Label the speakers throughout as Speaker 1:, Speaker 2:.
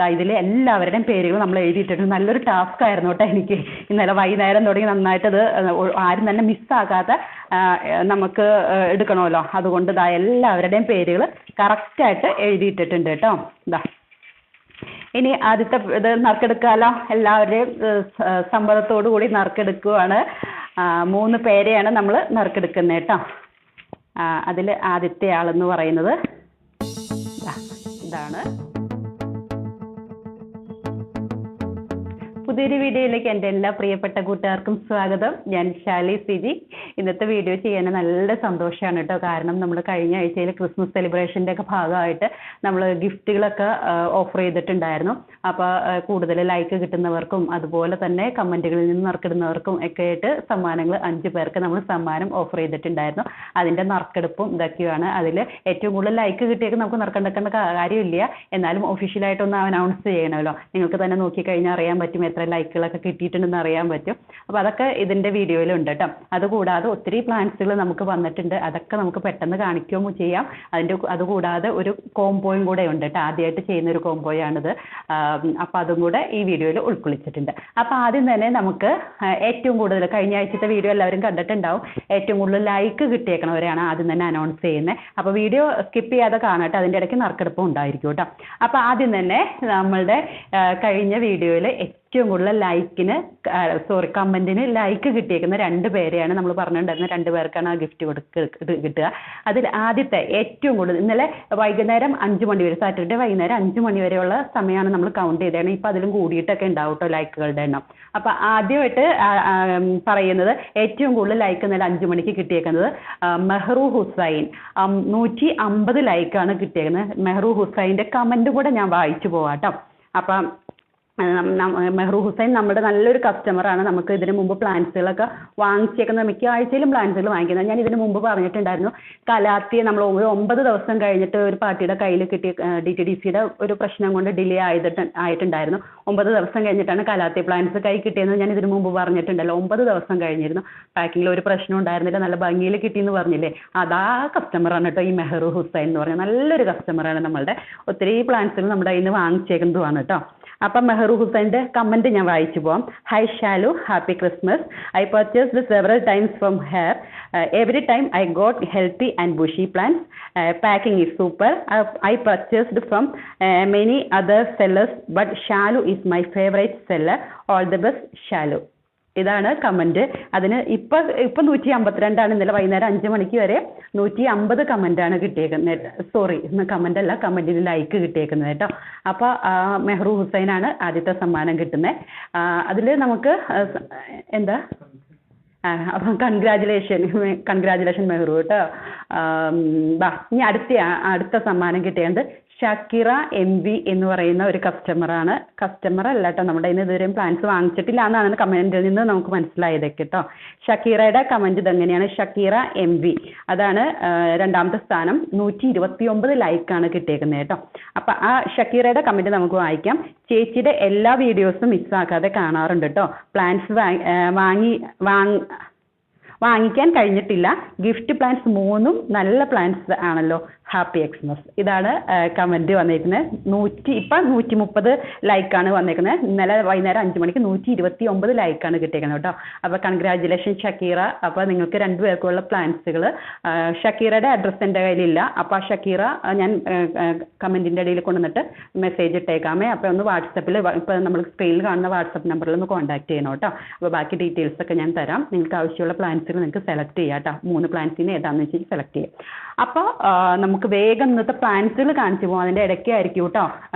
Speaker 1: ഇതിൽ എല്ലാവരുടെയും പേരുകൾ നമ്മൾ എഴുതിയിട്ടുണ്ട്. നല്ലൊരു ടാസ്ക് ആയിരുന്നു കേട്ടോ എനിക്ക്. ഇന്നലെ വൈകുന്നേരം തുടങ്ങി നന്നായിട്ടത് ആരും തന്നെ മിസ്സാകാതെ നമുക്ക് എടുക്കണമല്ലോ. അതുകൊണ്ട് എല്ലാവരുടെയും പേരുകൾ കറക്റ്റായിട്ട് എഴുതിയിട്ടിട്ടുണ്ട് കേട്ടോ. ഇനി ആദ്യത്തെ ഇത് നറുക്കെടുക്കാമല്ലോ. എല്ലാവരുടെയും സമ്മതത്തോടു കൂടി നറുക്കെടുക്കുവാണ്. 3 പേരെയാണ് നമ്മൾ നറുക്കെടുക്കുന്നത് കേട്ടോ. അതിൽ ആദ്യത്തെ ആളെന്ന് പറയുന്നത് ഇതാണ്. പുതിയൊരു വീഡിയോയിലേക്ക് എൻ്റെ എല്ലാ പ്രിയപ്പെട്ട കൂട്ടുകാർക്കും സ്വാഗതം. ഞാൻ ശാലി സിജി. ഇന്നത്തെ വീഡിയോ ചെയ്യാൻ നല്ല സന്തോഷമാണ് കേട്ടോ. കാരണം നമ്മൾ കഴിഞ്ഞ ആഴ്ചയിൽ ക്രിസ്മസ് സെലിബ്രേഷൻ്റെ ഒക്കെ ഭാഗമായിട്ട് നമ്മൾ ഗിഫ്റ്റുകളൊക്കെ ഓഫർ ചെയ്തിട്ടുണ്ടായിരുന്നു. അപ്പോൾ കൂടുതൽ ലൈക്ക് കിട്ടുന്നവർക്കും അതുപോലെ തന്നെ കമൻറ്റുകളിൽ നിന്ന് നറുക്കിടുന്നവർക്കും ഒക്കെ ആയിട്ട് സമ്മാനങ്ങൾ 5 പേർക്ക് നമ്മൾ സമ്മാനം ഓഫർ ചെയ്തിട്ടുണ്ടായിരുന്നു. അതിൻ്റെ നറുക്കെടുപ്പും ഇതൊക്കെയാണ്. അതിൽ ഏറ്റവും കൂടുതൽ ലൈക്ക് കിട്ടിയേക്ക് നമുക്ക് നറുക്കെടുക്കേണ്ട കാര്യമില്ല. എന്നാലും ഒഫീഷ്യലായിട്ടൊന്ന് അനൗൺസ് ചെയ്യണമല്ലോ. നിങ്ങൾക്ക് തന്നെ നോക്കിക്കഴിഞ്ഞാൽ അറിയാൻ പറ്റും എത്ര ലൈക്കുകളൊക്കെ കിട്ടിയിട്ടുണ്ടെന്ന് അറിയാൻ പറ്റും. അപ്പോൾ അതൊക്കെ ഇതിൻ്റെ വീഡിയോയിലുണ്ട് കേട്ടോ. അതുകൂടാതെ ഒത്തിരി പ്ലാൻസുകൾ നമുക്ക് വന്നിട്ടുണ്ട്. അതൊക്കെ നമുക്ക് പെട്ടെന്ന് കാണിക്കുകയും ചെയ്യാം. അതുകൂടാതെ ഒരു കോംബോയും കൂടെ ഉണ്ട് കേട്ടോ. ആദ്യമായിട്ട് ചെയ്യുന്ന ഒരു കോംബോയാണിത്. അപ്പോൾ അതും കൂടെ ഈ വീഡിയോയിൽ ഉൾക്കൊള്ളിച്ചിട്ടുണ്ട്. അപ്പോൾ ആദ്യം തന്നെ നമുക്ക് ഏറ്റവും കൂടുതൽ കഴിഞ്ഞ ആഴ്ചത്തെ വീഡിയോ എല്ലാവരും കണ്ടിട്ടുണ്ടാവും. ഏറ്റവും കൂടുതൽ ലൈക്ക് കിട്ടിയേക്കണവരെയാണ് ആദ്യം തന്നെ അനൗൺസ് ചെയ്യുന്നത്. അപ്പോൾ വീഡിയോ സ്കിപ്പ് ചെയ്യാതെ കാണട്ടെ. അതിൻ്റെ ഇടയ്ക്ക് നറുക്കെടുപ്പും ഉണ്ടായിരിക്കും കേട്ടോ. അപ്പോൾ ആദ്യം തന്നെ നമ്മളുടെ കഴിഞ്ഞ വീഡിയോയിൽ ഏറ്റവും കൂടുതൽ കമൻറ്റിന് ലൈക്ക് കിട്ടിയേക്കുന്ന 2 പേരെയാണ് നമ്മൾ പറഞ്ഞിട്ടുണ്ടായിരുന്നത്. 2 പേർക്കാണ് ആ ഗിഫ്റ്റ് കിട്ടുക. അതിൽ ആദ്യത്തെ ഏറ്റവും കൂടുതൽ ഇന്നലെ വൈകുന്നേരം 5 മണി വരെ, സാറ്റർഡേ വൈകുന്നേരം 5 മണി വരെയുള്ള സമയമാണ് നമ്മൾ കൗണ്ട് ചെയ്തതാണ്. ഇപ്പം അതിലും കൂടിയിട്ടൊക്കെ ഉണ്ടാവും കേട്ടോ ലൈക്കുകളുടെ എണ്ണം. അപ്പം ആദ്യമായിട്ട് പറയുന്നത് ഏറ്റവും കൂടുതൽ ലൈക്ക് ഇന്നലെ 5 മണിക്ക് കിട്ടിയേക്കുന്നത് മെഹ്റൂ ഹുസൈൻ. 150 ലൈക്കാണ് കിട്ടിയേക്കുന്നത്. മെഹ്റൂ ഹുസൈൻ്റെ കമൻറ്റ് കൂടെ ഞാൻ വായിച്ചു പോവാം കേട്ടോ. അപ്പം മെഹ്റൂ ഹുസൈൻ നമ്മുടെ നല്ലൊരു കസ്റ്റമറാണ്. നമുക്ക് ഇതിന് മുമ്പ് പ്ലാൻസുകളൊക്കെ വാങ്ങിച്ചേക്കുന്ന മിക്ക ആഴ്ചയിലും പ്ലാൻസുകൾ വാങ്ങിക്കുന്നത്. ഞാൻ ഇതിന് മുമ്പ് പറഞ്ഞിട്ടുണ്ടായിരുന്നു. കലാത്തി നമ്മൾ 9 ദിവസം കഴിഞ്ഞിട്ട് ഒരു പാർട്ടിയുടെ കയ്യിൽ കിട്ടിയ DTDCയുടെ ഒരു പ്രശ്നം കൊണ്ട് ഡിലേ ആയിട്ടുണ്ടായിരുന്നു. 9 ദിവസം കഴിഞ്ഞിട്ടാണ് കലാത്തി പ്ലാൻസ് കൈ കിട്ടിയെന്ന് ഞാൻ ഇതിന് മുമ്പ് പറഞ്ഞിട്ടുണ്ടല്ലോ. 9 ദിവസം കഴിഞ്ഞിരുന്നു. പാക്കിങ്ങിൽ ഒരു പ്രശ്നം ഉണ്ടായിരുന്നില്ല. നല്ല ഭംഗിയിൽ കിട്ടിയെന്ന് പറഞ്ഞില്ലേ. അതാ കസ്റ്റമറാണ് കേട്ടോ ഈ മെഹ്റൂ ഹുസൈൻ എന്ന് പറഞ്ഞാൽ. നല്ലൊരു കസ്റ്റമറാണ് നമ്മളുടെ. ഒത്തിരി പ്ലാൻസുകൾ നമ്മുടെ കയ്യിൽ നിന്ന് വാങ്ങിച്ചേക്കുന്നതുമാണ് കേട്ടോ. അപ്പം മെഹ്റൂ ഹുസൈൻ്റെ കമൻറ്റ് ഞാൻ വായിച്ചു പോവാം. Hi Shalu, happy Christmas. I purchased several times from hair. Every time I got healthy and bushy plants. Packing is super. I purchased from many other sellers but Shalu is my favourite seller. All the best Shalu. ഇതാണ് comment. അതിന് ഇപ്പം 152 ഇന്നലെ വൈകുന്നേരം 5 മണിക്ക് വരെ 150 കമൻറ്റാണ് കിട്ടിയേക്കുന്നത്. Sorry, comment അല്ല, കമൻറ്റിന് like കിട്ടിയേക്കുന്നത് കേട്ടോ. അപ്പോൾ മെഹ്റൂ ഹുസൈനാണ് ആദ്യത്തെ സമ്മാനം കിട്ടുന്നത്. അതിൽ നമുക്ക് എന്താ അപ്പം കൺഗ്രാജുലേഷൻ മെഹ്റൂ കേട്ടോ. ഇനി അടുത്ത സമ്മാനം കിട്ടിയത് ഷക്കീറ MV എന്ന് പറയുന്ന ഒരു കസ്റ്റമറാണ്. കസ്റ്റമർ അല്ല കേട്ടോ, നമ്മുടെ ഇന്ന് ഇതുവരെയും പ്ലാൻസ് വാങ്ങിച്ചിട്ടില്ല എന്നാണ് കമൻറ്റിൽ നിന്ന് നമുക്ക് മനസ്സിലായതൊക്കെ കേട്ടോ. ഷക്കീറയുടെ കമൻറ്റ് ഇതെങ്ങനെയാണ്. ഷക്കീറ MV അതാണ് രണ്ടാമത്തെ സ്ഥാനം. 129 ലൈക്കാണ് കിട്ടിയേക്കുന്നത് കേട്ടോ. അപ്പം ആ ഷക്കീറയുടെ കമൻറ്റ് നമുക്ക് വായിക്കാം. ചേച്ചിയുടെ എല്ലാ വീഡിയോസും മിസ്സാക്കാതെ കാണാറുണ്ട് കേട്ടോ. പ്ലാൻസ് വാങ്ങിക്കാൻ കഴിഞ്ഞിട്ടില്ല. ഗിഫ്റ്റ് പ്ലാൻസ് 3 നല്ല പ്ലാൻസ് ആണല്ലോ. Happy Xmas. ഇതാണ് കമൻറ്റ് വന്നേക്കുന്നത്. ഇപ്പം 130 ലൈക്കാണ് വന്നേക്കുന്നത്. ഇന്നലെ വൈകുന്നേരം 5 മണിക്ക് 129 ലൈക്കാണ് കിട്ടിയേക്കുന്നത് കേട്ടോ. അപ്പോൾ കൺഗ്രാജുലേഷൻ ഷക്കീറ. അപ്പോൾ നിങ്ങൾക്ക് 2 പേർക്കുള്ള പ്ലാൻസുകൾ. ഷക്കീറയുടെ അഡ്രസ്സ് എൻ്റെ കയ്യിലില്ല. അപ്പോൾ ഷക്കീറ ഞാൻ കമൻറ്റിൻ്റെ ഇടയിൽ കൊണ്ടുവന്നിട്ട് മെസ്സേജ് ഇട്ടേക്കാമേ. അപ്പോൾ ഒന്ന് വാട്സപ്പിൽ ഇപ്പോൾ നമ്മൾ സ്ക്രീനിൽ കാണുന്ന വാട്സപ്പ് നമ്പറിൽ ഒന്ന് കോൺടാക്ട് ചെയ്യണം കേട്ടോ. അപ്പോൾ ബാക്കി ഡീറ്റെയിൽസൊക്കെ ഞാൻ തരാം. നിങ്ങൾക്ക് ആവശ്യമുള്ള പ്ലാൻസുകൾ നിങ്ങൾക്ക് സെലക്ട് ചെയ്യാം കേട്ടോ. 3 പ്ലാൻസിന് ഏതാണെന്ന് വെച്ചാൽ സെലക്ട് ചെയ്യാം. അപ്പോൾ നമുക്ക് വേഗം ഇന്നത്തെ പ്ലാൻസുകൾ കാണിച്ചു പോകാം. അതിൻ്റെ ഇടയ്ക്കായിരിക്കും കേട്ടോ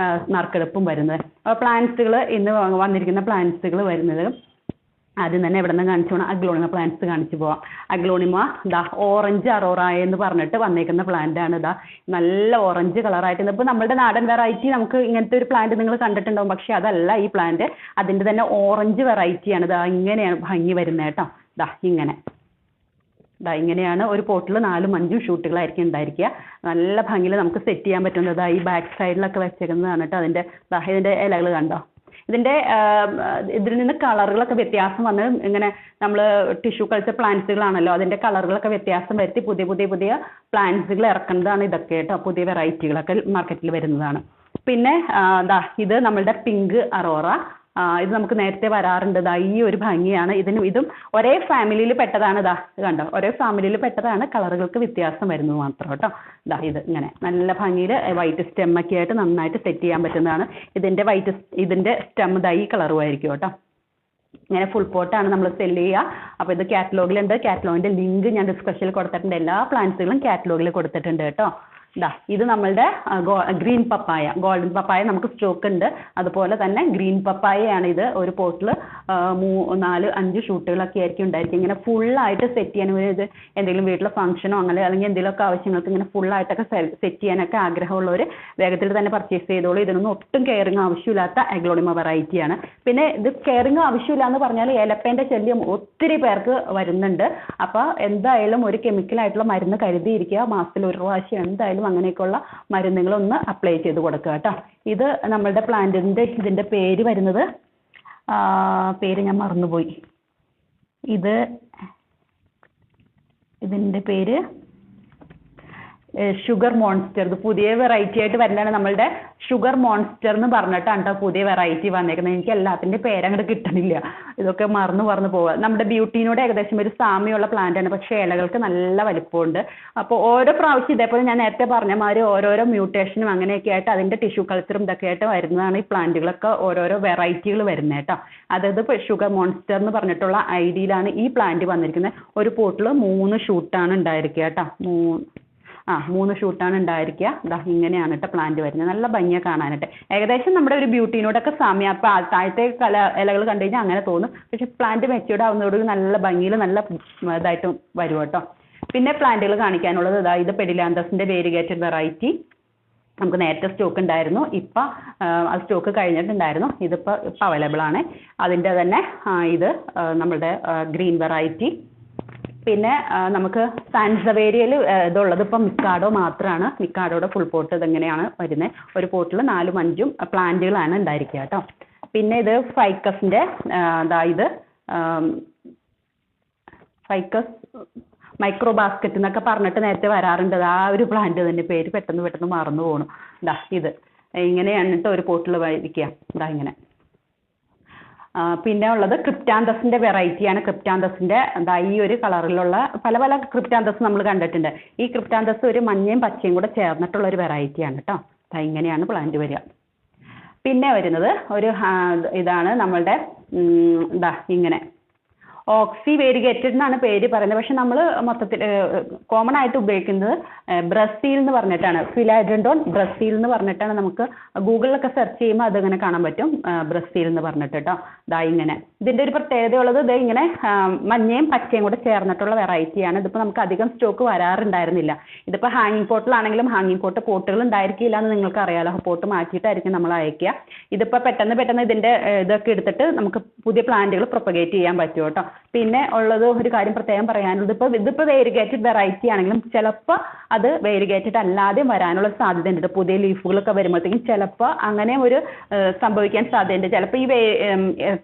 Speaker 1: നറുക്കെടുപ്പും വരുന്നത്. അപ്പോൾ പ്ലാൻസുകൾ ഇന്ന് വന്നിരിക്കുന്ന പ്ലാൻസുകൾ വരുന്നത് ആദ്യം തന്നെ ഇവിടെ നിന്ന് കാണിച്ചു പോകണം. അഗ്ലോണിമ പ്ലാന്റ്സ് കാണിച്ചു പോവാം. അഗ്ലോണിമ ഓറഞ്ച് അറോറ എന്ന് പറഞ്ഞിട്ട് വന്നേക്കുന്ന പ്ലാന്റ് ആണ്. നല്ല ഓറഞ്ച് കളറായിട്ട്. ഇപ്പോൾ നമ്മുടെ നാടൻ വെറൈറ്റി നമുക്ക് ഇങ്ങനത്തെ ഒരു പ്ലാന്റ് നിങ്ങൾ കണ്ടിട്ടുണ്ടാവും. പക്ഷെ അതല്ല ഈ പ്ലാന്റ്. അതിൻ്റെ തന്നെ ഓറഞ്ച് വെറൈറ്റിയാണ്. ഇങ്ങനെയാണ് ഭംഗി വരുന്നത് കേട്ടോ. ഇങ്ങനെ ഇങ്ങനെയാണ്. ഒരു പോട്ടിൽ 4-5 ഷൂട്ടുകളായിരിക്കും ഉണ്ടായിരിക്കുക. നല്ല ഭംഗിയിൽ നമുക്ക് സെറ്റ് ചെയ്യാൻ പറ്റുന്നത്. ഈ ബാക്ക് സൈഡിലൊക്കെ വെച്ചേക്കുന്നതാണ് കേട്ടോ. ഇതിൻ്റെ ഇലകൾ കണ്ടോ. ഇതിൽ നിന്ന് കളറുകളൊക്കെ വ്യത്യാസം വന്ന് ഇങ്ങനെ നമ്മൾ ടിഷ്യൂ കൾച്ചർ പ്ലാന്റ്സുകളാണല്ലോ. അതിൻ്റെ കളറുകളൊക്കെ വ്യത്യാസം വരുത്തി പുതിയ പ്ലാന്റ്സുകൾ ഇറക്കുന്നതാണ് ഇതൊക്കെ കേട്ടോ. പുതിയ വെറൈറ്റികളൊക്കെ മാർക്കറ്റിൽ വരുന്നതാണ്. പിന്നെ ദാ ഇത് നമ്മളുടെ പിങ്ക് അറോറ. ഇത് നമുക്ക് നേരത്തെ വരാറുണ്ട്. ദാ ഈ ഒരു ഭംഗിയാണ്. ഇതും ഒരേ ഫാമിലിയിൽ പെട്ടതാണ്. ദാ ഇത് കണ്ടോ, ഒരേ ഫാമിലിയിൽ പെട്ടതാണ്, കളറുകൾക്ക് വ്യത്യാസം വരുന്നത് മാത്രം കേട്ടോ. ദാ ഇത് ഇങ്ങനെ നല്ല ഭംഗിയിൽ വൈറ്റ് സ്റ്റെമ്മൊക്കെ ആയിട്ട് നന്നായിട്ട് സെറ്റ് ചെയ്യാൻ പറ്റുന്നതാണ്. ഇതിൻ്റെ സ്റ്റെം ദാ ഈ കളറും ആയിരിക്കും കേട്ടോ. ഇങ്ങനെ ഫുൾ പോട്ടാണ് നമ്മൾ സെല് ചെയ്യുക. അപ്പോൾ ഇത് കാറ്റലോഗിലുണ്ട്. കാറ്റലോഗിൻ്റെ ലിങ്ക് ഞാൻ ഡിസ്ക്രിപ്ഷനിൽ കൊടുത്തിട്ടുണ്ട്. എല്ലാ പ്ലാന്റ്സുകളും കാറ്റലോഗിൽ കൊടുത്തിട്ടുണ്ട് കേട്ടോ. ഇതാ ഇത് നമ്മളുടെ ഗ്രീൻ പപ്പായ, ഗോൾഡൻ പപ്പായ നമുക്ക് സ്റ്റോക്ക് ഉണ്ട്. അതുപോലെ തന്നെ ഗ്രീൻ പപ്പായയാണ് ഇത്. ഒരു പോട്ടിൽ 4-5 ഷൂട്ടുകളൊക്കെ ആയിരിക്കും ഉണ്ടായിരിക്കും. ഇങ്ങനെ ഫുള്ളായിട്ട് സെറ്റ് ചെയ്യാൻ ഇത് എന്തെങ്കിലും വീട്ടിലെ ഫംഗ്ഷനോ അങ്ങനെ അല്ലെങ്കിൽ എന്തെങ്കിലുമൊക്കെ ആവശ്യങ്ങൾക്ക് ഇങ്ങനെ ഫുള്ളായിട്ടൊക്കെ സെറ്റ് ചെയ്യാനൊക്കെ ആഗ്രഹമുള്ളവർ വേഗത്തിൽ തന്നെ പർച്ചേസ് ചെയ്തോളൂ. ഇതിനൊന്നും ഒട്ടും കെയറിങ് ആവശ്യമില്ലാത്ത അഗ്ലോണിമ വെറൈറ്റിയാണ്. പിന്നെ ഇത് കെയറിങ് ആവശ്യമില്ല എന്ന് പറഞ്ഞാൽ ഏലപ്പേൻ്റെ ശല്യം ഒത്തിരി പേർക്ക് വരുന്നുണ്ട്. അപ്പോൾ എന്തായാലും ഒരു കെമിക്കലായിട്ടുള്ള മരുന്ന് കരുതിയിരിക്കുക. മാസത്തിൽ ഒരു പ്രാവശ്യം എന്തായാലും അങ്ങനെയൊക്കെയുള്ള മരുന്നുകളൊന്ന് അപ്ലൈ ചെയ്ത് കൊടുക്കുക കേട്ടോ. ഇത് നമ്മളുടെ പ്ലാന്റിൻ്റെ ഇതിൻ്റെ പേര് വരുന്നത്, പേര് ഞാൻ മറന്നുപോയി. ഇതിൻ്റെ പേര് ഷുഗർ മോൺസ്റ്റർ. ഇത് പുതിയ വെറൈറ്റി ആയിട്ട് വരുന്നതാണ്. നമ്മളുടെ ഷുഗർ മോൺസ്റ്റർ എന്ന് പറഞ്ഞിട്ടാണ് കേട്ടോ പുതിയ വെറൈറ്റി വന്നേക്കുന്നത്. എനിക്ക് എല്ലാത്തിൻ്റെ പേരങ്ങോട്ട് കിട്ടണില്ല, ഇതൊക്കെ മറന്നു പോവുക. നമ്മുടെ ബ്യൂട്ടീനോട് ഏകദേശം ഒരു സാമ്യമുള്ള പ്ലാന്റ് ആണ്, പക്ഷേ ഇലകൾക്ക് നല്ല വലിപ്പമുണ്ട്. അപ്പോൾ ഓരോ പ്രാവശ്യം ഇതേപോലെ ഞാൻ നേരത്തെ പറഞ്ഞ മാതിരി ഓരോരോ മ്യൂട്ടേഷനും അങ്ങനെയൊക്കെ ആയിട്ട് അതിൻ്റെ ടിഷ്യൂ കൾച്ചറും ഇതൊക്കെ ആയിട്ട് വരുന്നതാണ് ഈ പ്ലാന്റുകളൊക്കെ ഓരോരോ വെറൈറ്റികൾ വരുന്നത് കേട്ടോ. അതായത് ഇപ്പോൾ ഷുഗർ മോൺസ്റ്റർ എന്ന് പറഞ്ഞിട്ടുള്ള ഐഡിയിലാണ് ഈ പ്ലാന്റ് വന്നിരിക്കുന്നത്. ഒരു പോട്ടിൽ 3 ഷൂട്ടാണ് ഉണ്ടായിരിക്കുക കേട്ടോ. 3 ഷൂട്ടാണ് ഉണ്ടായിരിക്കുക. ഇതാ ഇങ്ങനെയാണ് കേട്ടോ പ്ലാന്റ് വരുന്നത്. നല്ല ഭംഗിയാണ് കാണാനായിട്ട്. ഏകദേശം നമ്മുടെ ഒരു ബ്യൂട്ടീനോടൊക്കെ സാമ്യം. അപ്പോൾ താഴത്തെ ഇലകൾ കണ്ടു കഴിഞ്ഞാൽ അങ്ങനെ തോന്നും, പക്ഷെ പ്ലാന്റ് മെച്യൂർഡ് ആവുന്നതോട് നല്ല ഭംഗിയിൽ നല്ല ഇതായിട്ട് വരും കേട്ടോ. പിന്നെ പ്ലാന്റുകൾ കാണിക്കാനുള്ളത് ഇതാ ഇത് പെഡിലാന്തസിൻ്റെ വേരിഗേറ്റഡ് വെറൈറ്റി. നമുക്ക് നേരത്തെ സ്റ്റോക്ക് ഉണ്ടായിരുന്നു. ഇപ്പം അത് സ്റ്റോക്ക് കഴിഞ്ഞിട്ടുണ്ടായിരുന്നു. ഇതിപ്പോൾ അവൈലബിൾ ആണ്. അതിൻ്റെ തന്നെ ഇത് നമ്മളുടെ ഗ്രീൻ വെറൈറ്റി. പിന്നെ നമുക്ക് സാൻസവേരിയയിൽ ഇതുള്ളത് ഇപ്പം മിക്കാഡോ മാത്രമാണ്. മിക്കാഡോയുടെ ഫുൾ പോട്ട് ഇതെങ്ങനെയാണ് വരുന്നത്. ഒരു പോട്ടിൽ 4-5 പ്ലാന്റുകളാണ് ഉണ്ടായിരിക്കുക കേട്ടോ. പിന്നെ ഇത് ഫൈക്കസിൻ്റെ ഇത് ഫൈക്കസ് മൈക്രോ ബാസ്ക്കറ്റ് എന്നൊക്കെ പറഞ്ഞിട്ട് നേരത്തെ വരാറുണ്ട്. ആ ഒരു പ്ലാന്റ് തന്നെ പേര് പെട്ടെന്ന് മറന്നു പോകണം. ഇത് ഇങ്ങനെയാണ് കേട്ടോ ഒരു പോട്ടിൽ ഇരിക്കുക. ഇങ്ങനെ. പിന്നെ ഉള്ളത് ക്രിപ്റ്റാന്തസിൻ്റെ വെറൈറ്റിയാണ്. ക്രിപ്റ്റാന്തസിൻ്റെ ഈ ഒരു കളറിലുള്ള പല ക്രിപ്റ്റാന്തസ് നമ്മൾ കണ്ടിട്ടുണ്ട്. ഈ ക്രിപ്റ്റാന്തസ് ഒരു മഞ്ഞയും പച്ചയും കൂടെ ചേർന്നിട്ടുള്ള ഒരു വെറൈറ്റിയാണ് കേട്ടോ. ഇങ്ങനെയാണ് പ്ലാന്റ് വരിക. പിന്നെ വരുന്നത് ഒരു ഇതാണ് നമ്മളുടെ ഇങ്ങനെ ഓക്സി വേരിഗേറ്റഡ് എന്നാണ് പേര് പറയുന്നത്. പക്ഷെ നമ്മൾ മൊത്തത്തിൽ കോമൺ ആയിട്ട് ഉപയോഗിക്കുന്നത് ബ്രസീൽ എന്ന് പറഞ്ഞിട്ടാണ്. ഫിലാഡൻഡോൺ ബ്രസീൽ എന്ന് പറഞ്ഞിട്ടാണ്. നമുക്ക് ഗൂഗിളിലൊക്കെ സെർച്ച് ചെയ്യുമ്പോൾ അതിങ്ങനെ കാണാൻ പറ്റും, ബ്രസീൽ എന്ന് പറഞ്ഞിട്ട് കേട്ടോ. ഇങ്ങനെ ഇതിൻ്റെ ഒരു പ്രത്യേകതയുള്ളത് ഇങ്ങനെ മഞ്ഞയും പച്ചയും കൂടെ ചേർന്നിട്ടുള്ള വെറൈറ്റിയാണ്. ഇതിപ്പോൾ നമുക്ക് അധികം സ്റ്റോക്ക് വരാറുണ്ടായിരുന്നില്ല. ഇതിപ്പോൾ ഹാങ്ങിങ് പോട്ടിലാണെങ്കിലും ഹാങ്ങിങ് പോട്ടുകൾ ഉണ്ടായിരിക്കില്ല എന്ന് നിങ്ങൾക്ക് അറിയാലോ. പോട്ട് മാറ്റിയിട്ടായിരിക്കും നമ്മൾ അയക്കുക. ഇതിപ്പോൾ പെട്ടെന്ന് ഇതിൻ്റെ ഇതൊക്കെ എടുത്തിട്ട് നമുക്ക് പുതിയ പ്ലാന്റുകൾ പ്രൊപ്പഗേറ്റ് ചെയ്യാൻ പറ്റും കേട്ടോ. പിന്നെ ഉള്ളത് ഒരു കാര്യം പ്രത്യേകം പറയാനുള്ളത്, ഇതിപ്പോൾ വേരിഗേറ്റഡ് വെറൈറ്റി ആണെങ്കിലും ചിലപ്പോൾ അത് വേരിഗേറ്റഡ് അല്ലാതെ വരാനുള്ള സാധ്യതയുണ്ട്. പുതിയ ലീഫുകളൊക്കെ വരുമ്പോഴത്തേക്കും ചിലപ്പോൾ അങ്ങനെ ഒരു സംഭവിക്കാൻ സാധ്യതയുണ്ട്. ചിലപ്പോൾ ഈ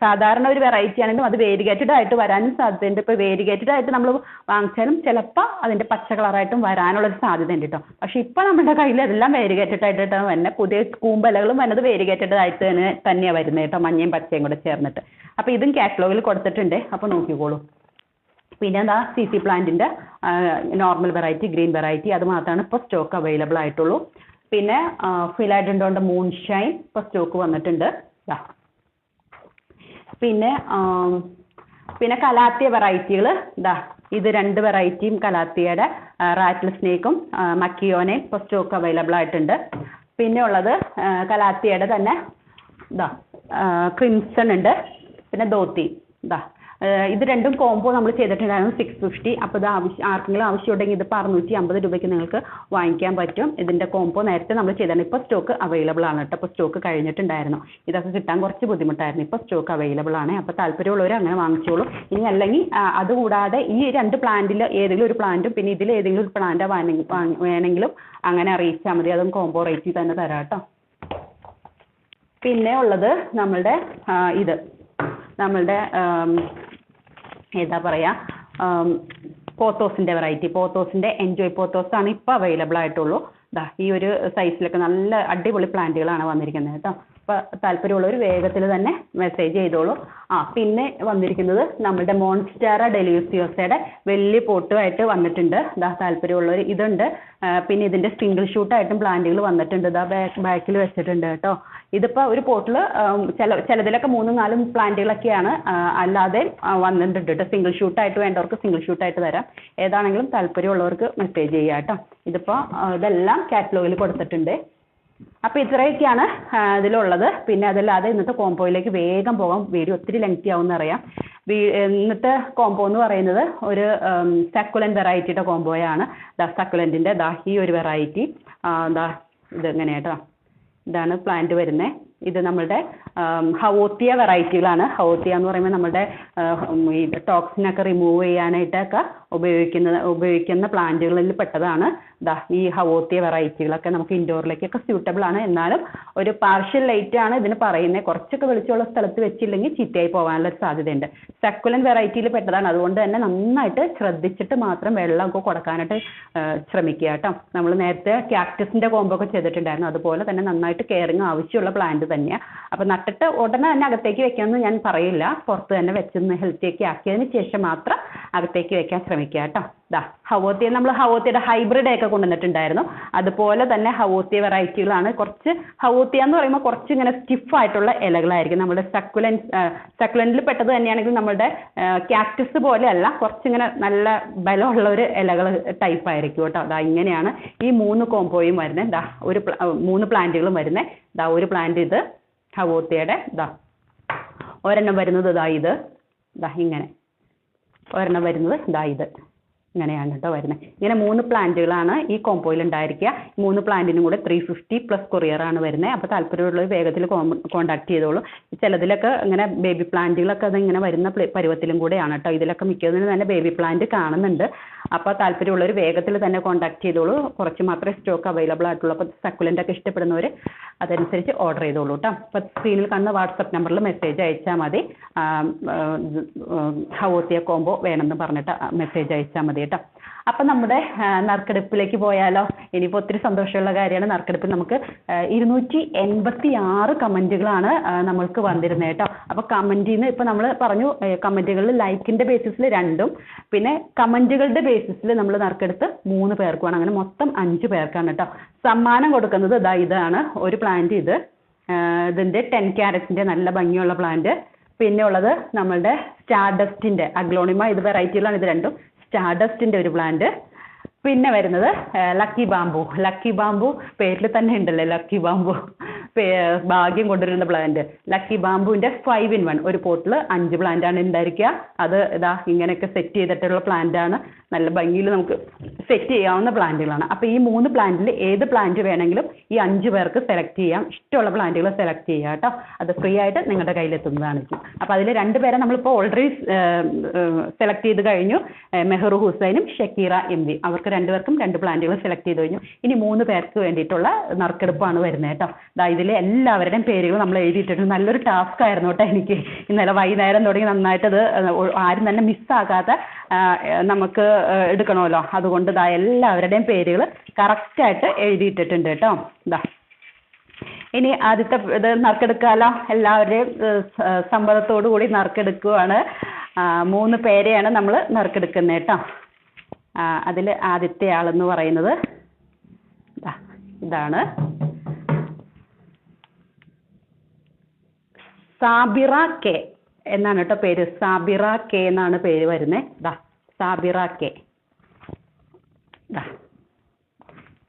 Speaker 1: സാധാരണ ഒരു വെറൈറ്റി ആണെങ്കിലും അത് വേരിഗേറ്റഡ് ആയിട്ട് വരാനും സാധ്യതയുണ്ട്. ഇപ്പോൾ വേരിഗേറ്റഡ് ആയിട്ട് നമ്മൾ വാങ്ങിച്ചാലും ചിലപ്പോൾ അതിൻ്റെ പച്ച കളറായിട്ടും വരാനുള്ളൊരു സാധ്യതയുണ്ട് കേട്ടോ. പക്ഷേ ഇപ്പോൾ നമ്മുടെ കയ്യിൽ എല്ലാം വേരിഗേറ്റഡ് ആയിട്ടാണ് വരുന്നത്. പുതിയ കൂമ്പലകളും വരുന്നത് വേരിഗേറ്റഡ് ആയിട്ട് തന്നെയാണ് വരുന്നത് കേട്ടോ, മഞ്ഞയും പച്ചയും കൂടെ ചേർന്നിട്ട്. അപ്പോൾ ഇതും കാറ്റലോഗിൽ കൊടുത്തിട്ടുണ്ട്, അപ്പോൾ നോക്കിക്കോളൂ. പിന്നെ CC പ്ലാന്റിൻ്റെ നോർമൽ വെറൈറ്റി, ഗ്രീൻ വെറൈറ്റി, അത് മാത്രമാണ് ഇപ്പോൾ സ്റ്റോക്ക് അവൈലബിൾ ആയിട്ടുള്ളൂ. പിന്നെ ഫിലാഡൻഡോൻ്റെ മൂൺഷൈൻ ഇപ്പോൾ സ്റ്റോക്ക് വന്നിട്ടുണ്ട്. പിന്നെ കലാത്തിയ വെറൈറ്റികൾ ഇത് 2 വെറൈറ്റിയും കലാത്തിയയുടെ റാറ്റിൽ സ്നേക്കും മക്കിയോനയും ഇപ്പോൾ സ്റ്റോക്ക് അവൈലബിൾ ആയിട്ടുണ്ട്. പിന്നെ ഉള്ളത് കലാത്തിയയുടെ തന്നെ ക്രിംസൺ ഉണ്ട്. പിന്നെ ധോത്തി ഇത് രണ്ടും കോംബോ നമ്മൾ ചെയ്തിട്ടുണ്ടായിരുന്നു 650. അപ്പോൾ ഇത് ആർക്കെങ്കിലും ആവശ്യമുണ്ടെങ്കിൽ ഇതിപ്പോൾ 650 രൂപയ്ക്ക് നിങ്ങൾക്ക് വാങ്ങിക്കാൻ പറ്റും. ഇതിൻ്റെ കോംബോ നേരത്തെ നമ്മൾ ചെയ്തിട്ടുണ്ട്. ഇപ്പോൾ സ്റ്റോക്ക് അവൈലബിൾ ആണ് കേട്ടോ. ഇപ്പോൾ സ്റ്റോക്ക് കഴിഞ്ഞിട്ടുണ്ടായിരുന്നു. ഇതൊക്കെ കിട്ടാൻ കുറച്ച് ബുദ്ധിമുട്ടായിരുന്നു. ഇപ്പോൾ സ്റ്റോക്ക് അവൈലബിൾ ആണ്. അപ്പോൾ താല്പര്യമുള്ളവർ അങ്ങനെ വാങ്ങിച്ചോളൂ. ഇനി അല്ലെങ്കിൽ അതുകൂടാതെ ഈ 2 പ്ലാന്റിൽ ഏതെങ്കിലും ഒരു പ്ലാന്റും പിന്നെ ഇതിൽ ഏതെങ്കിലും ഒരു പ്ലാന്റ് വേണമെങ്കിലും അങ്ങനെ അറിയിച്ചാൽ മതി. അതും കോംബോ റേറ്റിൽ തന്നെ തരാം കേട്ടോ. പിന്നെ ഉള്ളത് നമ്മളുടെ ഏതാ പറയുക പോത്തോസിൻ്റെ വെറൈറ്റി. പോത്തോസിൻ്റെ എൻജോയ് പോത്തോസാണ് ഇപ്പോൾ അവൈലബിൾ ആയിട്ടുള്ളൂ. ഈ ഒരു സൈസിലൊക്കെ നല്ല അടിപൊളി പ്ലാന്റുകളാണ് വന്നിരിക്കുന്നത് കേട്ടോ. അപ്പോൾ താല്പര്യമുള്ളവർ വേഗത്തിൽ തന്നെ മെസ്സേജ് ചെയ്തോളൂ. പിന്നെ വന്നിരിക്കുന്നത് നമ്മുടെ മോൺസ്റ്റാറ ഡെലിയൂസിയോസയുടെ വലിയ പോട്ടുമായിട്ട് വന്നിട്ടുണ്ട്. താല്പര്യമുള്ളവർ ഇതുണ്ട്. പിന്നെ ഇതിൻ്റെ സിംഗിൾ ഷൂട്ടായിട്ടും പ്ലാന്റുകൾ വന്നിട്ടുണ്ട്. ബാക്കിൽ വെച്ചിട്ടുണ്ട് കേട്ടോ. ഇതിപ്പോൾ ഒരു പോട്ടിൽ ചിലതിലൊക്കെ 3-4 പ്ലാന്റുകളൊക്കെയാണ്, അല്ലാതെ വന്നിട്ടുണ്ട് കേട്ടോ. സിംഗിൾ ഷൂട്ടായിട്ട് വേണ്ടവർക്ക് സിംഗിൾ ഷൂട്ടായിട്ട് തരാം. ഏതാണെങ്കിലും താല്പര്യമുള്ളവർക്ക് മെസ്സേജ് ചെയ്യുക കേട്ടോ. ഇതിപ്പോൾ ഇതെല്ലാം കാറ്റലോഗിൽ കൊടുത്തിട്ടുണ്ട്. അപ്പോൾ ഇത്രയൊക്കെയാണ് ഇതിലുള്ളത്. പിന്നെ അതല്ലാതെ ഇന്നത്തെ കോംബോയിലേക്ക് വേഗം പോകാം. വീഡിയോ ഒത്തിരി ലെങ്തി ആവുമെന്ന് അറിയാം. ഇന്നത്തെ കോംബോ എന്ന് പറയുന്നത് ഒരു സക്കുലൻറ്റ് വെറൈറ്റിയുടെ കോംബോയാണ്. സക്കുലൻറ്റിൻ്റെ ഈ ഒരു വെറൈറ്റി ഇത് എങ്ങനെയാട്ടോ, ഇതാണ് പ്ലാന്റ് വരുന്നത്. ഇത് നമ്മളുടെ ഹവോത്തിയ വെറൈറ്റികളാണ്. ഹവോത്തിയ എന്ന് പറയുമ്പോൾ നമ്മുടെ ഈ ടോക്സിനൊക്കെ റിമൂവ് ചെയ്യാനായിട്ടൊക്കെ ഉപയോഗിക്കുന്ന പ്ലാന്റുകളിൽ പെട്ടതാണ്. ഈ ഹവോത്തിയ വെറൈറ്റികളൊക്കെ നമുക്ക് ഇൻഡോറിലേക്കൊക്കെ സ്യൂട്ടബിൾ ആണ്. എന്നാലും ഒരു പാർഷ്യൽ ലൈറ്റ് ആണ് ഇതിന് പറയുന്നത്. കുറച്ചൊക്കെ വെളിച്ചമുള്ള സ്ഥലത്ത് വെച്ചില്ലെങ്കിൽ ചീത്തയായി പോകാനുള്ള ഒരു സാധ്യതയുണ്ട്. സക്കുലൻ വെറൈറ്റിയിൽ പെട്ടതാണ്. അതുകൊണ്ട് തന്നെ നന്നായിട്ട് ശ്രദ്ധിച്ചിട്ട് മാത്രം വെള്ളമൊക്കെ കൊടുക്കാനായിട്ട് ശ്രമിക്കുക കേട്ടോ. നമ്മൾ നേരത്തെ ക്യാക്ടസിൻ്റെ കോംബോ ഒക്കെ ചെയ്തിട്ടുണ്ടായിരുന്നു. അതുപോലെ തന്നെ നന്നായിട്ട് കെയറിങ് ആവശ്യമുള്ള പ്ലാന്റ് തന്നെയാണ്. അപ്പോൾ നട്ടിട്ട് ഉടനെ തന്നെ അകത്തേക്ക് വെക്കാമെന്ന് ഞാൻ പറയില്ല. പുറത്ത് തന്നെ വെച്ചൊന്ന് ഹെൽത്തിയൊക്കെ ആക്കിയതിന് ശേഷം മാത്രം അകത്തേക്ക് വെക്കാൻ ശ്രമിക്കുക കേട്ടോ. ഹവോത്തിയ നമ്മൾ ഹവോത്തിയുടെ ഹൈബ്രിഡ് ഒക്കെ കൊണ്ടുവന്നിട്ടുണ്ടായിരുന്നു. അതുപോലെ തന്നെ ഹവോത്തിയ വെറൈറ്റികളാണ്. കുറച്ച് ഹവോത്തിയ എന്ന് പറയുമ്പോൾ കുറച്ച് ഇങ്ങനെ സ്റ്റിഫായിട്ടുള്ള ഇലകളായിരിക്കും. നമ്മുടെ സക്കുലൻറ്റിൽ പെട്ടത് തന്നെയാണെങ്കിൽ നമ്മുടെ ക്യാക്ടസ് പോലെയല്ല, കുറച്ചിങ്ങനെ നല്ല ബലമുള്ള ഒരു ഇലകൾ ടൈപ്പ് ആയിരിക്കും കേട്ടോ. ഇങ്ങനെയാണ് ഈ 3 കോംബോയും വരുന്നത്. 3 പ്ലാന്റുകളും വരുന്നത്. ഒരു പ്ലാന്റ് ഇത് ഹവോത്തിയുടെ ഒരെണ്ണം വരുന്നത് ഇത് ഇങ്ങനെ, ഒരെണ്ണം വരുന്നത് ഇത് ഇങ്ങനെയാണ് കേട്ടോ വരുന്നത്. ഇങ്ങനെ 3 പ്ലാന്റുകളാണ് ഈ കോംബോയിൽ ഉണ്ടായിരിക്കുക. 3 പ്ലാന്റിനും കൂടെ 350 പ്ലസ് കൊറിയറാണ് വരുന്നത്. അപ്പോൾ താല്പര്യമുള്ളവർ വേഗത്തിൽ കോൺടാക്ട് ചെയ്തോളൂ. ചിലതിലൊക്കെ ഇങ്ങനെ ബേബി പ്ലാന്റുകളൊക്കെ അതിങ്ങനെ വരുന്ന പരുവത്തിലും കൂടെയാണ് കേട്ടോ. ഇതിലൊക്കെ മിക്കതിനും തന്നെ ബേബി പ്ലാന്റ് കാണുന്നുണ്ട്. അപ്പോൾ താല്പര്യമുള്ളവർ വേഗത്തിൽ തന്നെ കോൺടാക്ട് ചെയ്തോളൂ. കുറച്ച് മാത്രമേ സ്റ്റോക്ക് അവൈലബിൾ ആയിട്ടുള്ളൂ. അപ്പോൾ സക്കുലൻ്റ് ഒക്കെ ഇഷ്ടപ്പെടുന്നവർ അതനുസരിച്ച് ഓർഡർ ചെയ്തോളൂ കേട്ടോ. അപ്പോൾ സ്ക്രീനിൽ കാണുന്ന വാട്സപ്പ് നമ്പറിൽ മെസ്സേജ് അയച്ചാൽ മതി. ഹവോത്തിയ കോംബോ വേണമെന്ന് പറഞ്ഞിട്ട് മെസ്സേജ് അയച്ചാൽ മതി കേട്ടോ. അപ്പം നമ്മുടെ നറുക്കെടുപ്പിലേക്ക് പോയാലോ? ഇനിയിപ്പോൾ ഒത്തിരി സന്തോഷമുള്ള കാര്യമാണ്. നറുക്കെടുപ്പിൽ നമുക്ക് 286 കമൻറ്റുകളാണ് നമ്മൾക്ക് വന്നിരുന്നത് കേട്ടോ. അപ്പോൾ കമൻറ്റിൽ നിന്ന് ഇപ്പോൾ നമ്മൾ പറഞ്ഞു, കമൻറ്റുകളിൽ ലൈക്കിൻ്റെ ബേസിസിൽ 2ഉം പിന്നെ കമൻറ്റുകളുടെ ബേസിസിൽ നമ്മൾ നറുക്കെടുത്ത് 3 പേർക്കുമാണ്. അങ്ങനെ മൊത്തം 5 പേർക്കാണ് കേട്ടോ. സമ്മാനം കൊടുക്കുന്നത് ഇതാണ് ഒരു പ്ലാന്റ്. ഇതിൻ്റെ 10 ക്യാരറ്റ്സിൻ്റെ നല്ല ഭംഗിയുള്ള പ്ലാന്റ്. പിന്നെ ഉള്ളത് നമ്മളുടെ സ്റ്റാർഡസ്റ്റിൻ്റെ അഗ്ലോണിമ, ഇത് വെറൈറ്റികളാണ് ഇത് രണ്ടും. സ്റ്റാർഡസ്റ്റിൻ്റെ ഒരു പ്ലാന്റ്. പിന്നെ വരുന്നത് ലക്കി ബാംബു പേരിൽ തന്നെ ഉണ്ടല്ലോ ലക്കി ബാംബു, ഭാഗ്യം കൊണ്ടുവരുന്ന പ്ലാന്റ്. ലക്കി ബാംബുവിൻ്റെ 5 in 1 ഒരു പോട്ടിൽ 5 പ്ലാന്റാണ് ഉണ്ടായിരിക്കുക. അത് ഇങ്ങനെയൊക്കെ സെറ്റ് ചെയ്തിട്ടുള്ള പ്ലാന്റാണ്. നല്ല ഭംഗിയിൽ നമുക്ക് സെറ്റ് ചെയ്യാവുന്ന പ്ലാന്റുകളാണ്. അപ്പോൾ ഈ 3 പ്ലാന്റിൽ ഏത് പ്ലാന്റ് വേണമെങ്കിലും ഈ 5 പേർക്ക് സെലക്ട് ചെയ്യാം. ഇഷ്ടമുള്ള പ്ലാന്റുകൾ സെലക്ട് ചെയ്യുക കേട്ടോ. അത് ഫ്രീ ആയിട്ട് നിങ്ങളുടെ കയ്യിലെത്തുന്നതാണ്. അപ്പോൾ അതിൽ 2 പേരെ നമ്മളിപ്പോൾ ഓൾറെഡി സെലക്ട് ചെയ്ത് കഴിഞ്ഞു. മെഹറു ഹുസൈനും ഷക്കീറ MV, അവർക്ക് 2 പേർക്കും 2 പ്ലാന്റുകൾ സെലക്ട് ചെയ്ത് കഴിഞ്ഞു. ഇനി 3 പേർക്ക് വേണ്ടിയിട്ടുള്ള നറുക്കെടുപ്പാണ് വരുന്നത് കേട്ടോ. ഇതിൽ എല്ലാവരുടെയും പേരുകൾ നമ്മൾ എഴുതിയിട്ടുണ്ട്. നല്ലൊരു ടാസ്ക് ആയിരുന്നു കേട്ടോ എനിക്ക്. ഇന്നലെ വൈകുന്നേരം തുടങ്ങി നന്നായിട്ടത് ആരും തന്നെ മിസ്സാകാതെ നമുക്ക് എടുക്കണമല്ലോ. അതുകൊണ്ട് എല്ലാവരുടെയും പേരുകൾ കറക്റ്റായിട്ട് എഴുതിയിട്ടിട്ടുണ്ട് കേട്ടോ. ഇനി ആദ്യത്തെ ഇത് നറുക്കെടുക്കാമല്ലോ. എല്ലാവരുടെയും സമ്മതത്തോടു കൂടി നറുക്കെടുക്കുകയാണ്. 3 പേരെയാണ് നമ്മൾ നറുക്കെടുക്കുന്നത് കേട്ടോ. അതിൽ ആദ്യത്തെ ആളെന്ന് പറയുന്നത് ഇതാണ് സാബിറ കെ എന്നാണ് കേട്ടോ പേര്. സാബിറ കെ എന്നാണ് പേര് വരുന്നത്. സാബിറ കെ.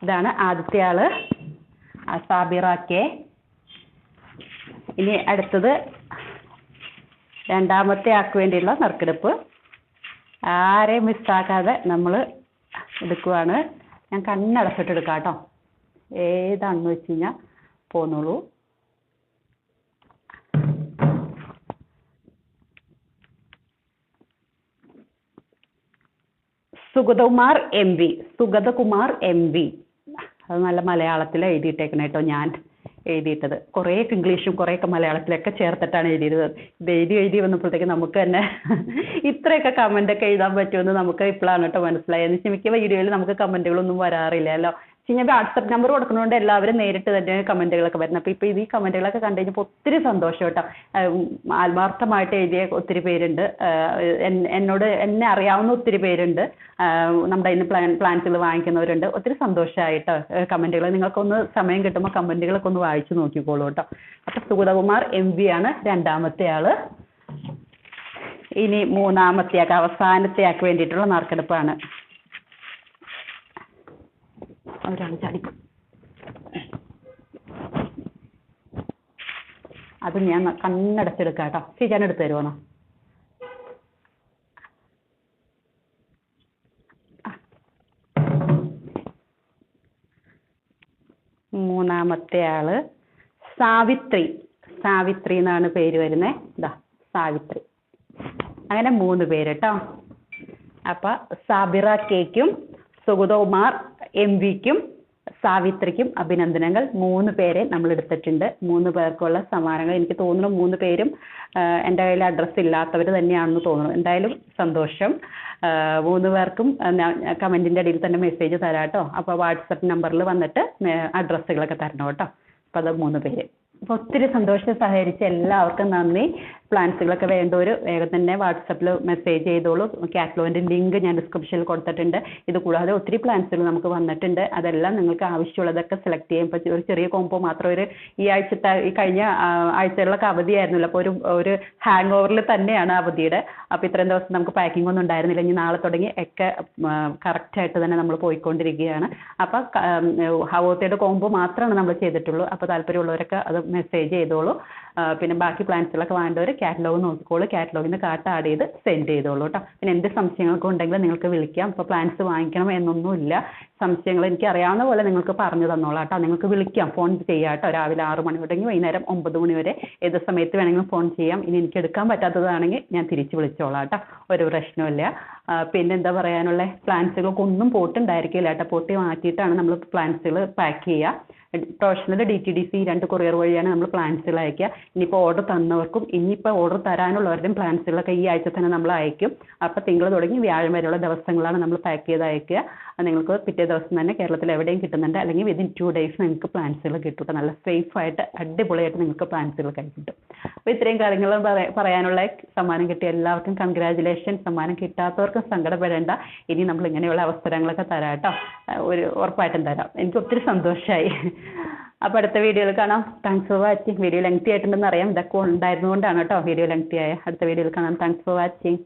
Speaker 1: ഇതാണ് ആദ്യത്തെ ആള്, സാബിറ കെ. ഇനി അടുത്തത് രണ്ടാമത്തെ ആൾക്ക് വേണ്ടിയുള്ള നറുക്കെടുപ്പ്. ആരെയും മിസ്സാക്കാതെ നമ്മൾ എടുക്കുവാണ്. ഞാൻ കണ്ണടച്ചിട്ട് എടുക്കാം കേട്ടോ. ഏതാണെന്ന് വെച്ച് കഴിഞ്ഞാൽ പോന്നോളൂ. സുഗതകുമാർ MV. അത് നല്ല മലയാളത്തിൽ എഴുതിയിട്ടേക്കണം കേട്ടോ. ഞാൻ എഴുതിയിട്ടത് കുറേയൊക്കെ ഇംഗ്ലീഷും കുറേയൊക്കെ മലയാളത്തിലൊക്കെ ചേർത്തിട്ടാണ് എഴുതിയത്. ഇത് എഴുതി വന്നപ്പോഴത്തേക്ക് നമുക്ക് തന്നെ ഇത്രയൊക്കെ കമൻ്റൊക്കെ എഴുതാൻ പറ്റുമെന്ന് നമുക്ക് ഇപ്പോഴാണ് കേട്ടോ മനസ്സിലായത്. മിക്ക വീഡിയോയിൽ നമുക്ക് കമൻറ്റുകളൊന്നും വരാറില്ലല്ലോ. ഞാൻ വാട്സപ്പ് നമ്പർ കൊടുക്കുന്നതുകൊണ്ട് എല്ലാവരും നേരിട്ട് തന്നെ കമന്റുകളൊക്കെ വരുന്നത്. അപ്പോൾ ഇപ്പോൾ ഈ കമന്റുകളൊക്കെ കണ്ടു കഴിഞ്ഞപ്പോൾ ഒത്തിരി സന്തോഷം കേട്ടോ. ആത്മാർത്ഥമായിട്ട് എഴുതിയ ഒത്തിരി പേരുണ്ട്. എന്നെ അറിയാവുന്ന ഒത്തിരി പേരുണ്ട്. നമ്മുടെ ഇന്ന് പ്ലാൻസുകൾ വാങ്ങിക്കുന്നവരുണ്ട്. ഒത്തിരി സന്തോഷമായിട്ടോ കമന്റുകൾ. നിങ്ങൾക്കൊന്ന് സമയം കിട്ടുമ്പോൾ കമന്റുകളൊക്കെ ഒന്ന് വായിച്ചു നോക്കിക്കോളൂ കേട്ടോ. അപ്പോൾ സുഗതകുമാർ MV ആണ് രണ്ടാമത്തെ ആള്. ഇനി മൂന്നാമത്തെ ആൾക്ക്, അവസാനത്തെ ആൾക്ക് വേണ്ടിയിട്ടുള്ള നറുക്കെടുപ്പാണ്. അത് ഞാൻ കണ്ണടച്ചെടുക്കാം കേട്ടോ. ചേച്ചാൻ എടുത്ത് തരുമോ? മൂന്നാമത്തെ ആള് സാവിത്രി എന്നാണ് പേര് വരുന്നത്. ഇതാ സാവിത്രി. അങ്ങനെ 3 പേര് കേട്ടോ. അപ്പൊ സാബിറ കേക്കും സുഗതകുമാർ MVക്കും സാവിത്രിക്കും അഭിനന്ദനങ്ങൾ. 3 പേരെ നമ്മൾ എടുത്തിട്ടുണ്ട്. 3 പേർക്കുള്ള സമ്മാനങ്ങൾ. എനിക്ക് തോന്നുന്നു 3 പേരും എൻ്റെ കയ്യിൽ അഡ്രസ്സ് ഇല്ലാത്തവർ തന്നെയാണെന്ന് തോന്നുന്നു. എന്തായാലും സന്തോഷം. 3 പേർക്കും കമൻറ്റിൻ്റെ അടിയിൽ തന്നെ മെസ്സേജ് തരാം കേട്ടോ. അപ്പോൾ വാട്സപ്പ് നമ്പറിൽ വന്നിട്ട് അഡ്രസ്സുകളൊക്കെ തരണം കേട്ടോ. അപ്പോൾ അത് 3 പേര്. അപ്പോൾ ഒത്തിരി സന്തോഷം സഹകരിച്ച എല്ലാവർക്കും നന്ദി. പ്ലാൻസുകളൊക്കെ വേണ്ടവർ വേഗം തന്നെ വാട്സപ്പിൽ മെസ്സേജ് ചെയ്തോളൂ. കാറ്റലോഗിൻ്റെ ലിങ്ക് ഞാൻ ഡിസ്ക്രിപ്ഷനിൽ കൊടുത്തിട്ടുണ്ട്. ഇത് കൂടാതെ ഒത്തിരി പ്ലാൻസുകൾ നമുക്ക് വന്നിട്ടുണ്ട്. അതെല്ലാം നിങ്ങൾക്ക് ആവശ്യമുള്ളതൊക്കെ സെലക്ട് ചെയ്യാം. ഇപ്പോൾ ഒരു ചെറിയ കോംബോ മാത്രം ഈ കഴിഞ്ഞ ആഴ്ചകളിലൊക്കെ അവധിയായിരുന്നല്ലോ. അപ്പോൾ ഒരു ഹാങ് ഓവറിൽ തന്നെയാണ് അവധിയുടെ. അപ്പോൾ ഇത്രയും ദിവസം നമുക്ക് പാക്കിംഗ് ഒന്നും ഉണ്ടായിരുന്നില്ല. ഇനി നാളെ തുടങ്ങി ഒക്കെ കറക്റ്റായിട്ട് തന്നെ നമ്മൾ പോയിക്കൊണ്ടിരിക്കുകയാണ്. അപ്പോൾ ഹവോത്തയുടെ കോംബോ മാത്രമാണ് നമ്മൾ ചെയ്തിട്ടുള്ളൂ. അപ്പോൾ താല്പര്യമുള്ളവരൊക്കെ അത് മെസ്സേജ് ചെയ്തോളൂ. പിന്നെ ബാക്കി പ്ലാൻസുകളൊക്കെ വേണ്ടവർ കാറ്റലോഗ് നോക്കിക്കോളൂ. കാറ്റലോഗിന് കാർട്ട് ആഡ് ചെയ്ത് സെൻഡ് ചെയ്തോളൂ കേട്ടോ. പിന്നെ എന്ത് സംശയങ്ങളൊക്കെ ഉണ്ടെങ്കിൽ നിങ്ങൾക്ക് വിളിക്കാം. ഇപ്പോൾ പ്ലാൻസ് വാങ്ങിക്കണം എന്നൊന്നുമില്ല. സംശയങ്ങൾ എനിക്ക് അറിയാവുന്ന പോലെ നിങ്ങൾക്ക് പറഞ്ഞു തന്നോളാം കേട്ടോ. നിങ്ങൾക്ക് വിളിക്കാം, ഫോൺ ചെയ്യാം കേട്ടോ. രാവിലെ 6 മണി തുടങ്ങി വൈകുന്നേരം 9 മണി വരെ ഏത് സമയത്ത് വേണമെങ്കിലും ഫോൺ ചെയ്യാം. ഇനി എനിക്ക് എടുക്കാൻ പറ്റാത്തതാണെങ്കിൽ ഞാൻ തിരിച്ച് വിളിച്ചോളാം കേട്ടോ. ഒരു പ്രശ്നമില്ല. പിന്നെ എന്താ പറയാനുള്ള, പ്ലാൻസുകൾക്ക് ഒന്നും പോട്ടുണ്ടായിരിക്കില്ല കേട്ടോ. പോട്ടി മാറ്റിയിട്ടാണ് നമ്മൾ പ്ലാൻസുകൾ പാക്ക് ചെയ്യുക. പ്രൊഫഷണൽ DTDC 2 കൊറിയർ വഴിയാണ് നമ്മൾ പ്ലാൻസുകൾ അയക്കുക. ഇനിയിപ്പോൾ ഓർഡർ തന്നവർക്കും ഇനിയിപ്പോൾ ഓർഡർ തരാനുള്ളവരുടെയും പ്ലാൻസുകളൊക്കെ ഈ ആഴ്ച തന്നെ നമ്മൾ അയക്കും. അപ്പോൾ തിങ്കൾ തുടങ്ങി വ്യാഴം വരെയുള്ള ദിവസങ്ങളാണ് നമ്മൾ പാക്ക് ചെയ്ത് അയക്കുക. നിങ്ങൾക്ക് പിറ്റേ ദിവസം തന്നെ കേരളത്തിൽ എവിടെയും കിട്ടുന്നുണ്ട്. അല്ലെങ്കിൽ വിതിൻ 2 ഡേയ്സ് നിങ്ങൾക്ക് പ്ലാൻസുകൾ കിട്ടും. നല്ല സേഫായിട്ട് അടിപൊളിയായിട്ട് നിങ്ങൾക്ക് പ്ലാൻസുകൾ കിട്ടും. അപ്പോൾ ഇത്രയും കാര്യങ്ങൾ പറയാനുള്ള. സമ്മാനം കിട്ടിയ എല്ലാവർക്കും കൺഗ്രാജുലേഷൻ. സമ്മാനം കിട്ടാത്തവർക്കും സങ്കടപ്പെടേണ്ട. ഇനി നമ്മൾ ഇങ്ങനെയുള്ള അവസരങ്ങളൊക്കെ തരാം കേട്ടോ. ഉറപ്പായിട്ടും തരാം. എനിക്ക് ഒത്തിരി സന്തോഷമായി. അപ്പോൾ അടുത്ത വീഡിയോയിൽ കാണാം. Thanks for watching. Video lengthy ആയിട്ടുണ്ടെന്ന് അറിയാം. ഇതൊക്കെ ഉണ്ടായിരുന്നുകൊണ്ടാണ് കേട്ടോ വീഡിയോ ലെങ്തി ആയ. അടുത്ത വീഡിയോയിൽ കാണാം. Thanks for watching.